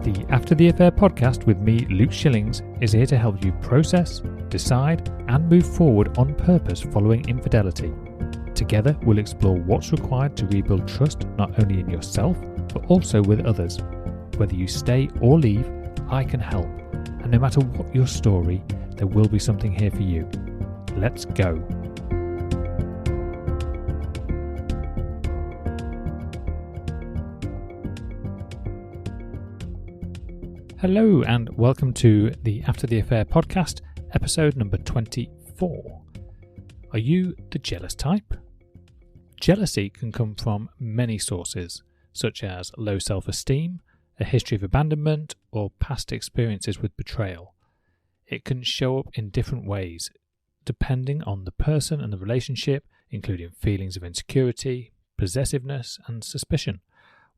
The After the Affair podcast with me, Luke Shillings, is here to help you process, decide, and move forward on purpose following infidelity. Together, we'll explore what's required to rebuild trust not only in yourself, but also with others. Whether you stay or leave, I can help. And no matter what your story, there will be something here for you. Let's go. Hello and welcome to the After the Affair podcast, episode number 24. Are you the jealous type? Jealousy can come from many sources, such as low self-esteem, a history of abandonment, or past experiences with betrayal. It can show up in different ways, depending on the person and the relationship, including feelings of insecurity, possessiveness, and suspicion.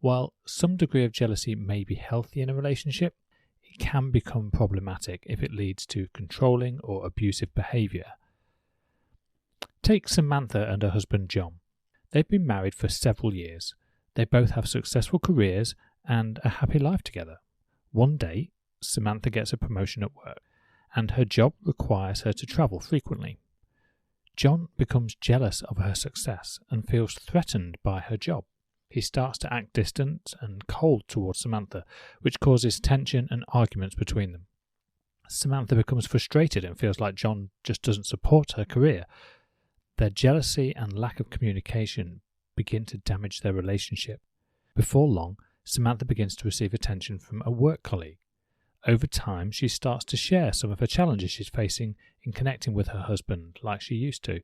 While some degree of jealousy may be healthy in a relationship, it can become problematic if it leads to controlling or abusive behaviour. Take Samantha and her husband John. They've been married for several years. They both have successful careers and a happy life together. One day, Samantha gets a promotion at work, and her job requires her to travel frequently. John becomes jealous of her success and feels threatened by her job. He starts to act distant and cold towards Samantha, which causes tension and arguments between them. Samantha becomes frustrated and feels like John just doesn't support her career. Their jealousy and lack of communication begin to damage their relationship. Before long, Samantha begins to receive attention from a work colleague. Over time, she starts to share some of her challenges she's facing in connecting with her husband like she used to.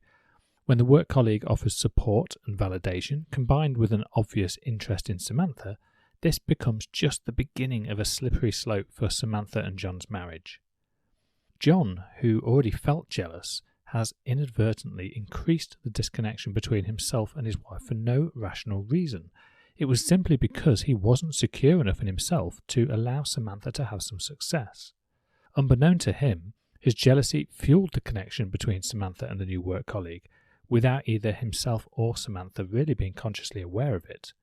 When the work colleague offers support and validation, combined with an obvious interest in Samantha, this becomes just the beginning of a slippery slope for Samantha and John's marriage. John, who already felt jealous, has inadvertently increased the disconnection between himself and his wife for no rational reason. It was simply because he wasn't secure enough in himself to allow Samantha to have some success. Unbeknown to him, his jealousy fueled the connection between Samantha and the new work colleague, without either himself or Samantha really being consciously aware of it.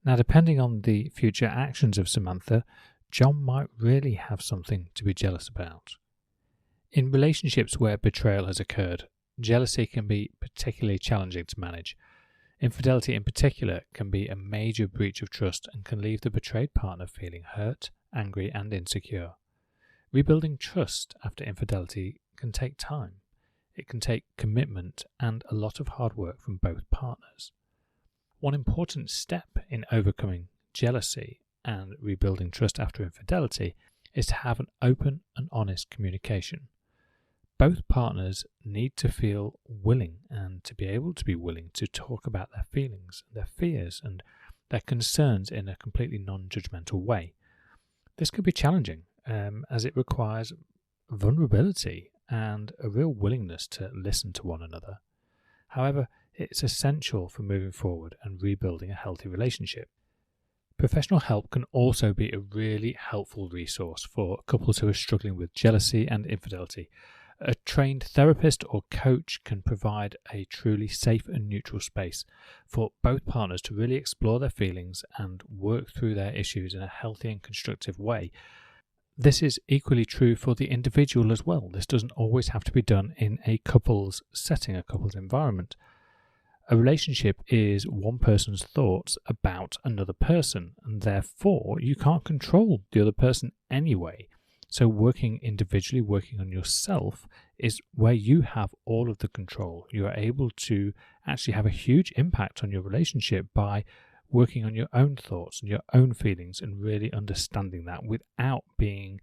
Now, depending on the future actions of Samantha, John might really have something to be jealous about. In relationships where betrayal has occurred, jealousy can be particularly challenging to manage. Infidelity in particular can be a major breach of trust and can leave the betrayed partner feeling hurt, angry, and insecure. Rebuilding trust after infidelity can take time. It can take commitment and a lot of hard work from both partners. One important step in overcoming jealousy and rebuilding trust after infidelity is to have an open and honest communication. Both partners need to feel willing and to be able to be willing to talk about their feelings, their fears, and their concerns in a completely non-judgmental way. This could be challenging as it requires vulnerability and a real willingness to listen to one another. However, it's essential for moving forward and rebuilding a healthy relationship. Professional help can also be a really helpful resource for couples who are struggling with jealousy and infidelity. A trained therapist or coach can provide a truly safe and neutral space for both partners to really explore their feelings and work through their issues in a healthy and constructive way. This is equally true for the individual as well. This doesn't always have to be done in a couple's setting, a couple's environment. A relationship is one person's thoughts about another person, and therefore you can't control the other person anyway. So working individually, working on yourself, is where you have all of the control. You are able to actually have a huge impact on your relationship by working on your own thoughts and your own feelings and really understanding that without being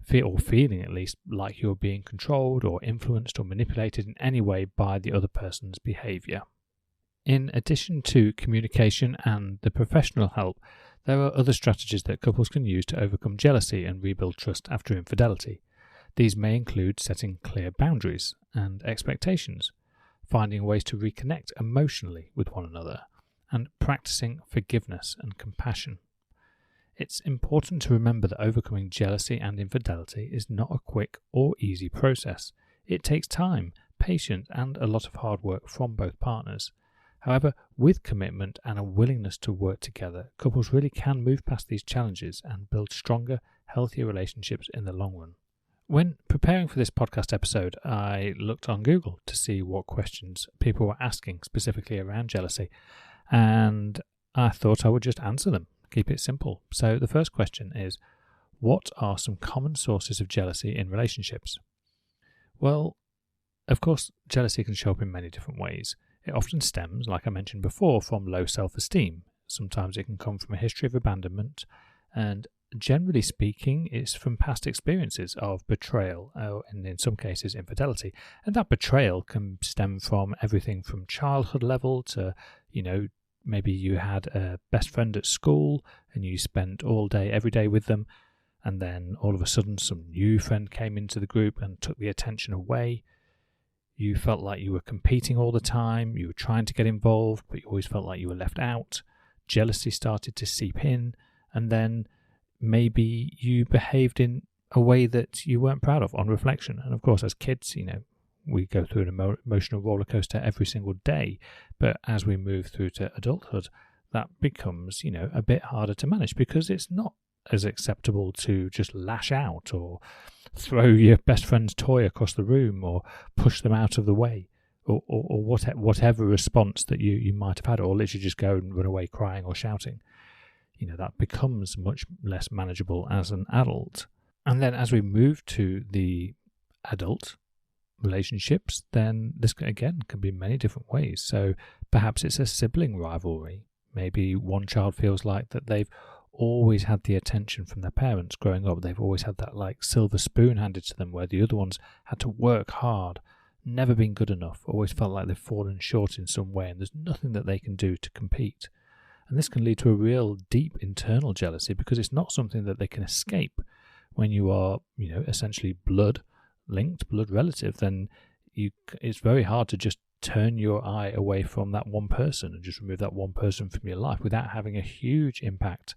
feeling at least like you're being controlled or influenced or manipulated in any way by the other person's behaviour. In addition to communication and the professional help, there are other strategies that couples can use to overcome jealousy and rebuild trust after infidelity. These may include setting clear boundaries and expectations, finding ways to reconnect emotionally with one another, and practicing forgiveness and compassion. It's important to remember that overcoming jealousy and infidelity is not a quick or easy process. It takes time, patience, and a lot of hard work from both partners. However, with commitment and a willingness to work together, couples really can move past these challenges and build stronger, healthier relationships in the long run. When preparing for this podcast episode, I looked on Google to see what questions people were asking specifically around jealousy, and I thought I would just answer them, keep it simple. So the first question is, what are some common sources of jealousy in relationships? Well, of course, jealousy can show up in many different ways. It often stems, like I mentioned before, from low self-esteem. Sometimes it can come from a history of abandonment, and generally speaking, it's from past experiences of betrayal, and in some cases infidelity. And that betrayal can stem from everything from childhood level to, maybe you had a best friend at school and you spent all day, every day with them, and then all of a sudden some new friend came into the group and took the attention away. You felt like you were competing all the time, you were trying to get involved, but you always felt like you were left out. Jealousy started to seep in, and then maybe you behaved in a way that you weren't proud of on reflection. And of course, as kids, we go through an emotional roller coaster every single day. But as we move through to adulthood, that becomes, a bit harder to manage, because it's not as acceptable to just lash out or throw your best friend's toy across the room or push them out of the way, or whatever response that you might have had, or literally just go and run away crying or shouting. That becomes much less manageable as an adult. And then as we move to the adult relationships, then this again can be many different ways. So perhaps it's a sibling rivalry. Maybe one child feels like that they've always had the attention from their parents growing up. They've always had that silver spoon handed to them, where the other ones had to work hard, never been good enough, always felt like they've fallen short in some way, and there's nothing that they can do to compete. And this can lead to a real deep internal jealousy, because it's not something that they can escape. When you are, essentially blood linked, blood relative, then it's very hard to just turn your eye away from that one person and just remove that one person from your life without having a huge impact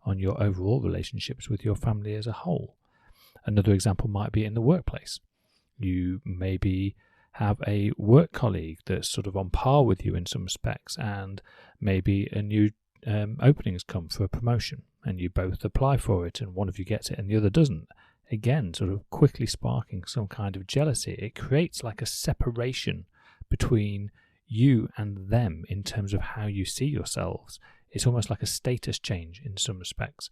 on your overall relationships with your family as a whole. Another example might be in the workplace. You maybe have a work colleague that's sort of on par with you in some respects, and maybe a new opening has come for a promotion, and you both apply for it, and one of you gets it and the other doesn't. Again, sort of quickly sparking some kind of jealousy. It creates like a separation between you and them in terms of how you see yourselves. It's almost like a status change in some respects.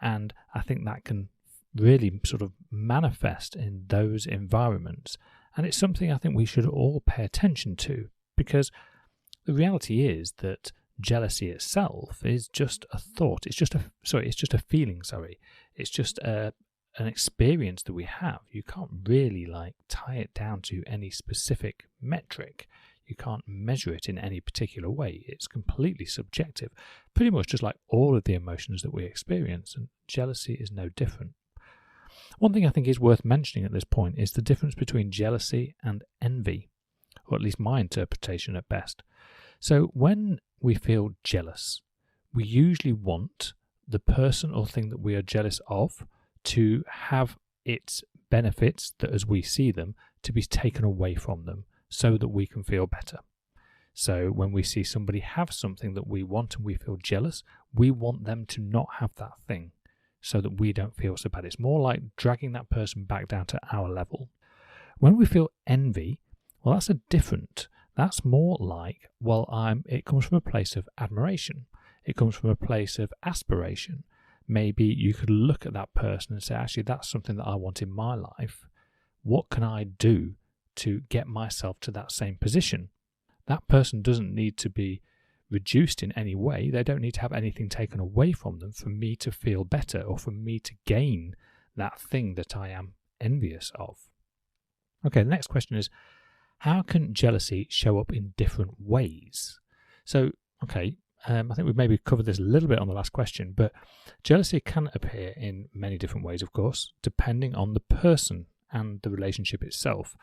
And I think that can really sort of manifest in those environments. And it's something I think we should all pay attention to, because the reality is that jealousy itself is just a thought. It's just a feeling. It's just an experience that we have. You can't really tie it down to any specific metric. You can't measure it in any particular way. It's completely subjective, pretty much just like all of the emotions that we experience, and jealousy is no different. One thing I think is worth mentioning at this point is the difference between jealousy and envy, or at least my interpretation at best. So when we feel jealous, we usually want the person or thing that we are jealous of to have its benefits, that as we see them, to be taken away from them, so that we can feel better. So when we see somebody have something that we want and we feel jealous, we want them to not have that thing, so that we don't feel so bad. It's more like dragging that person back down to our level. When we feel envy, well, that's more like, it comes from a place of admiration. It comes from a place of aspiration. Maybe you could look at that person and say, actually, that's something that I want in my life. What can I do to get myself to that same position? That person doesn't need to be reduced in any way. They don't need to have anything taken away from them for me to feel better, or for me to gain that thing that I am envious of. Okay, the next question is, how can jealousy show up in different ways? So, I think we've maybe covered this a little bit on the last question, but jealousy can appear in many different ways, of course, depending on the person and the relationship itself.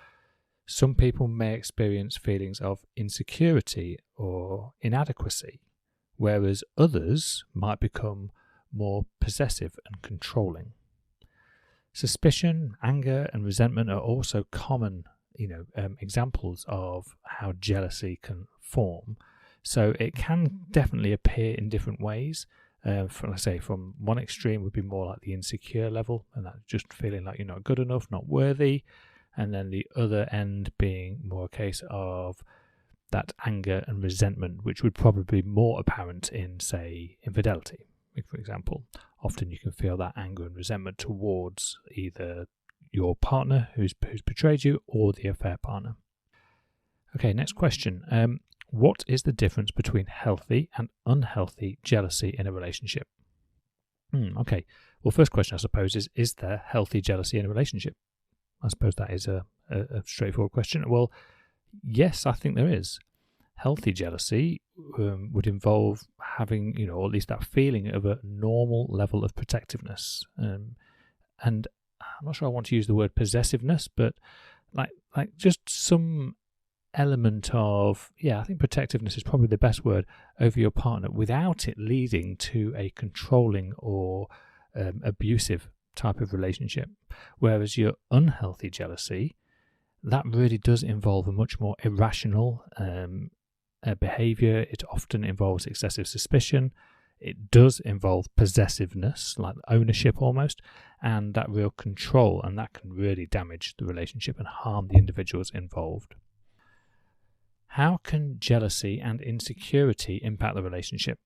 Some people may experience feelings of insecurity or inadequacy, whereas others might become more possessive and controlling. Suspicion, anger, and resentment are also common, examples of how jealousy can form. So it can definitely appear in different ways. From one extreme would be more like the insecure level, and that's just feeling like you're not good enough, not worthy. And then the other end being more a case of that anger and resentment, which would probably be more apparent in, say, infidelity. For example, often you can feel that anger and resentment towards either your partner who's betrayed you or the affair partner. Okay, next question. What is the difference between healthy and unhealthy jealousy in a relationship? Okay, well, first question, I suppose, is there healthy jealousy in a relationship? I suppose that is a straightforward question. Well, yes, I think there is. Healthy jealousy would involve having, or at least that feeling of a normal level of protectiveness. And I'm not sure I want to use the word possessiveness, but like just some element of, I think protectiveness is probably the best word, over your partner without it leading to a controlling or abusive type of relationship. Whereas your unhealthy jealousy, that really does involve a much more irrational behavior. It often involves excessive suspicion. It does involve possessiveness, like ownership almost, and that real control, and that can really damage the relationship and harm the individuals involved. How can jealousy and insecurity impact the relationship?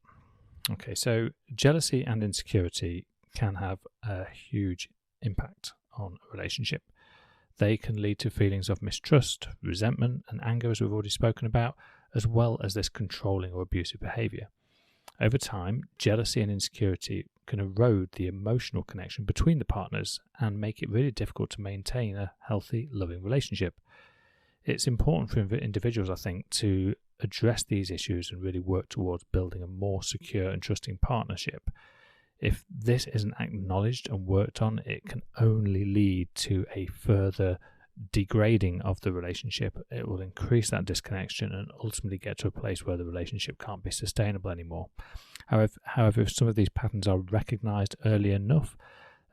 Okay, so jealousy and insecurity can have a huge impact on a relationship. They can lead to feelings of mistrust, resentment, and anger, as we've already spoken about, as well as this controlling or abusive behaviour. Over time, jealousy and insecurity can erode the emotional connection between the partners and make it really difficult to maintain a healthy, loving relationship. It's important for individuals, I think, to address these issues and really work towards building a more secure and trusting partnership. If this isn't acknowledged and worked on, it can only lead to a further degrading of the relationship. It will increase that disconnection and ultimately get to a place where the relationship can't be sustainable anymore. However, if some of these patterns are recognised early enough,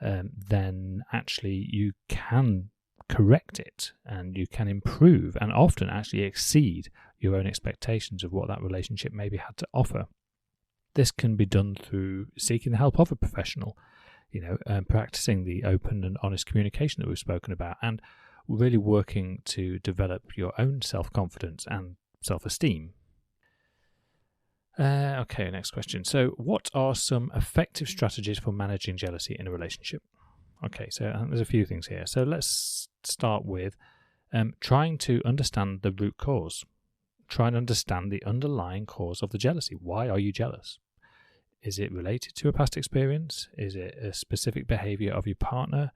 then actually you can correct it and you can improve and often actually exceed your own expectations of what that relationship maybe had to offer. This can be done through seeking the help of a professional, practicing the open and honest communication that we've spoken about, and really working to develop your own self-confidence and self-esteem. Okay, next question. So what are some effective strategies for managing jealousy in a relationship? Okay, so there's a few things here. So let's start with trying to understand the root cause. Try and understand the underlying cause of the jealousy. Why are you jealous? Is it related to a past experience? Is it a specific behaviour of your partner?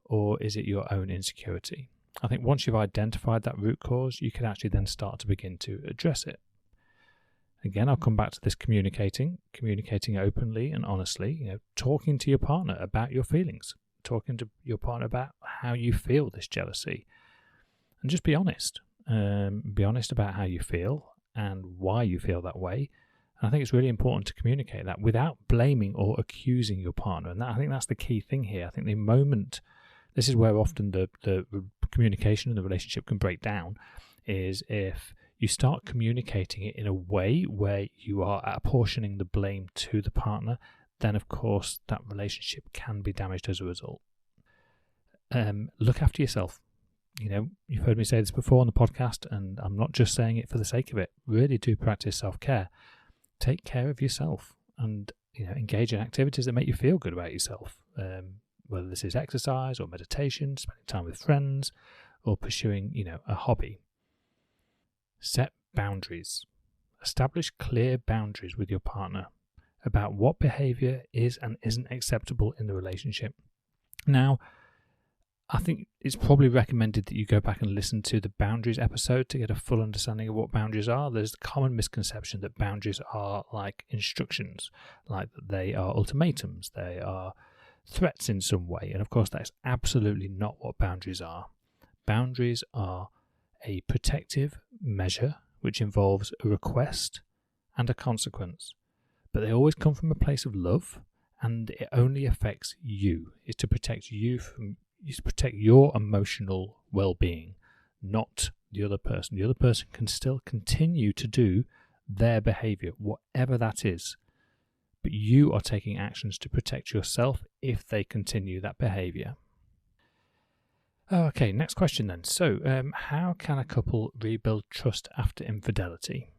Or is it your own insecurity? I think once you've identified that root cause, you can actually then start to begin to address it. Again, I'll come back to this communicating openly and honestly, talking to your partner about your feelings, talking to your partner about how you feel this jealousy, and just be honest. Be honest about how you feel and why you feel that way. And I think it's really important to communicate that without blaming or accusing your partner. And I think that's the key thing here. I think the moment, this is where often the communication and the relationship can break down, is if you start communicating it in a way where you are apportioning the blame to the partner, then of course that relationship can be damaged as a result. Look after yourself. You've heard me say this before on the podcast, and I'm not just saying it for the sake of it. Really do practice self-care. Take care of yourself and, engage in activities that make you feel good about yourself. Whether this is exercise or meditation, spending time with friends, or pursuing, a hobby. Set boundaries. Establish clear boundaries with your partner about what behaviour is and isn't acceptable in the relationship. Now, I think it's probably recommended that you go back and listen to the boundaries episode to get a full understanding of what boundaries are. There's a common misconception that boundaries are like instructions, like that they are ultimatums, they are threats in some way. And of course, that's absolutely not what boundaries are. Boundaries are a protective measure which involves a request and a consequence. But they always come from a place of love, and it only affects you. It's to protect you to protect your emotional well-being, not the other person. The other person can still continue to do their behaviour, whatever that is. But you are taking actions to protect yourself if they continue that behaviour. Okay, next question then. So, how can a couple rebuild trust after infidelity?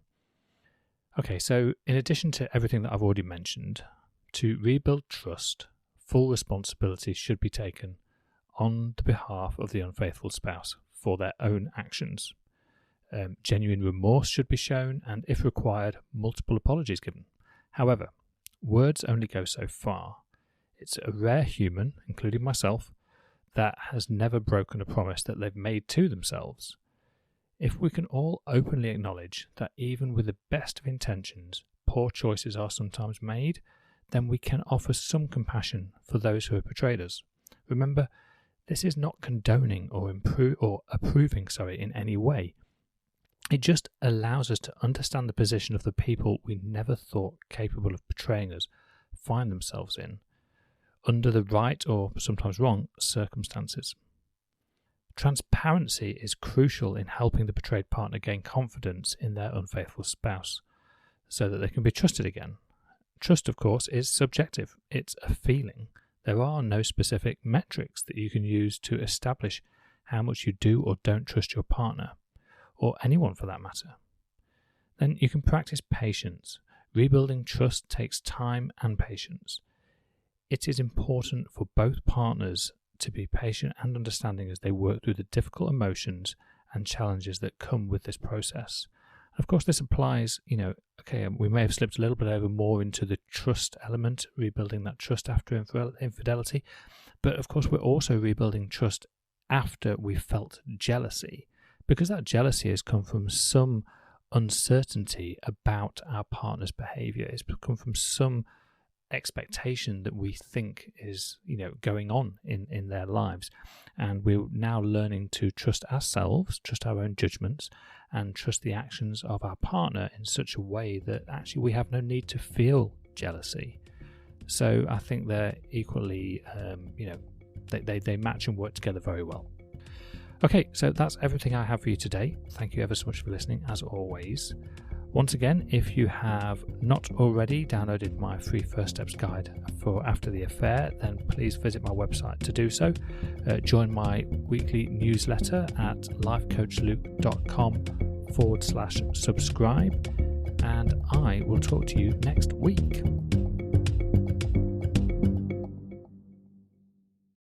Okay, so in addition to everything that I've already mentioned, to rebuild trust, full responsibility should be taken on the behalf of the unfaithful spouse for their own actions. Genuine remorse should be shown, and if required, multiple apologies given. However, words only go so far. It's a rare human, including myself, that has never broken a promise that they've made to themselves. If we can all openly acknowledge that even with the best of intentions, poor choices are sometimes made, then we can offer some compassion for those who have betrayed us. Remember, this is not condoning or approving in any way. It just allows us to understand the position of the people we never thought capable of betraying us find themselves in, under the right or sometimes wrong circumstances. Transparency is crucial in helping the betrayed partner gain confidence in their unfaithful spouse so that they can be trusted again. Trust, of course, is subjective. It's a feeling. There are no specific metrics that you can use to establish how much you do or don't trust your partner, or anyone for that matter. Then you can practice patience. Rebuilding trust takes time and patience. It is important for both partners to be patient and understanding as they work through the difficult emotions and challenges that come with this process. Of course, this applies, we may have slipped a little bit over more into the trust element, rebuilding that trust after infidelity. But of course, we're also rebuilding trust after we felt jealousy, because that jealousy has come from some uncertainty about our partner's behaviour. It's come from some expectation that we think is going on in their lives, and we're now learning to trust ourselves, trust our own judgments, and trust the actions of our partner in such a way that actually we have no need to feel jealousy. So I think they're equally they match and work together very well. Okay, so that's everything I have for you today. Thank you ever so much for listening, as always. Once again, if you have not already downloaded my free First Steps guide for After the Affair, then please visit my website to do so. Join my weekly newsletter at lifecoachluke.com/subscribe, and I will talk to you next week.